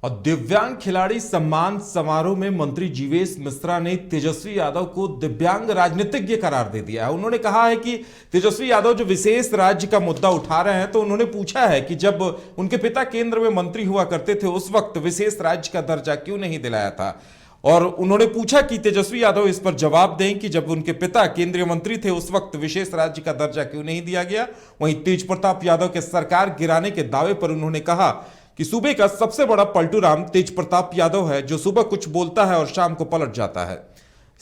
और दिव्यांग खिलाड़ी सम्मान समारोह में मंत्री जीवेश मिश्रा ने तेजस्वी यादव को दिव्यांग राजनीतिज्ञ करार दे दिया है। उन्होंने कहा है कि तेजस्वी यादव जो विशेष राज्य का मुद्दा उठा रहे हैं, तो उन्होंने पूछा है कि जब उनके पिता केंद्र में मंत्री हुआ करते थे उस वक्त विशेष राज्य का दर्जा क्यों नहीं दिलाया था। और उन्होंने पूछा कि तेजस्वी यादव इस पर जवाब दें कि जब उनके पिता केंद्रीय मंत्री थे उस वक्त विशेष राज्य का दर्जा क्यों नहीं दिया गया। वहीं तेज प्रताप यादव के सरकार गिराने के दावे पर उन्होंने कहा कि सूबे का सबसे बड़ा पलटूराम तेज प्रताप यादव है, जो सुबह कुछ बोलता है और शाम को पलट जाता है।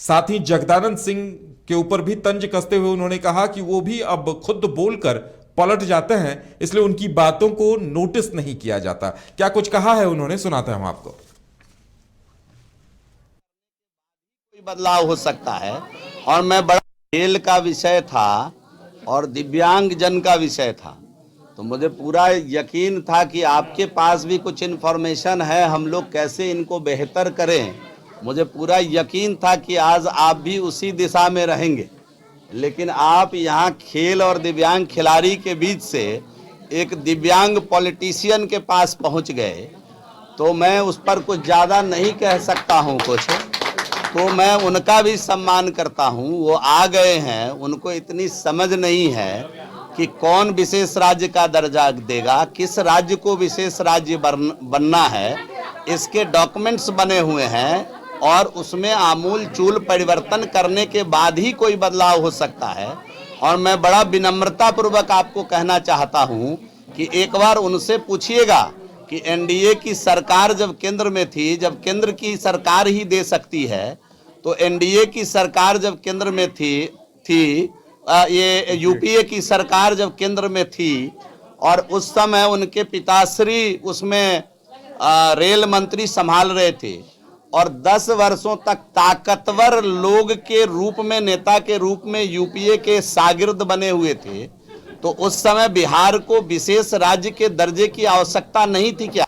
साथ ही जगदानंद सिंह के ऊपर भी तंज कसते हुए उन्होंने कहा कि वो भी अब खुद बोलकर पलट जाते हैं, इसलिए उनकी बातों को नोटिस नहीं किया जाता। क्या कुछ कहा है उन्होंने, सुनाते हैं हम आपको। बदलाव हो सकता है और मैं बड़ा खेल का विषय था और दिव्यांग जन का विषय था, तो मुझे पूरा यकीन था कि आपके पास भी कुछ इन्फॉर्मेशन है, हम लोग कैसे इनको बेहतर करें। मुझे पूरा यकीन था कि आज आप भी उसी दिशा में रहेंगे, लेकिन आप यहाँ खेल और दिव्यांग खिलाड़ी के बीच से एक दिव्यांग पॉलिटिशियन के पास पहुँच गए, तो मैं उस पर कुछ ज़्यादा नहीं कह सकता हूँ कुछ। तो मैं उनका भी सम्मान करता हूं, वो आ गए हैं, उनको इतनी समझ नहीं है कि कौन विशेष राज्य का दर्जा देगा, किस राज्य को विशेष राज्य बनना है। इसके डॉक्यूमेंट्स बने हुए हैं और उसमें आमूल चूल परिवर्तन करने के बाद ही कोई बदलाव हो सकता है। और मैं बड़ा विनम्रता पूर्वक आपको कहना चाहता हूं कि एक बार उनसे पूछिएगा कि एनडीए की सरकार जब केंद्र में थी, जब केंद्र की सरकार ही दे सकती है, तो एनडीए की सरकार जब केंद्र में थी ये यूपीए की सरकार जब केंद्र में थी और उस समय उनके पिताश्री उसमें रेल मंत्री संभाल रहे थे और 10 वर्षों तक ताकतवर लोग के रूप में, नेता के रूप में यूपीए के शागिर्द बने हुए थे, तो उस समय बिहार को विशेष राज्य के दर्जे की आवश्यकता नहीं थी क्या?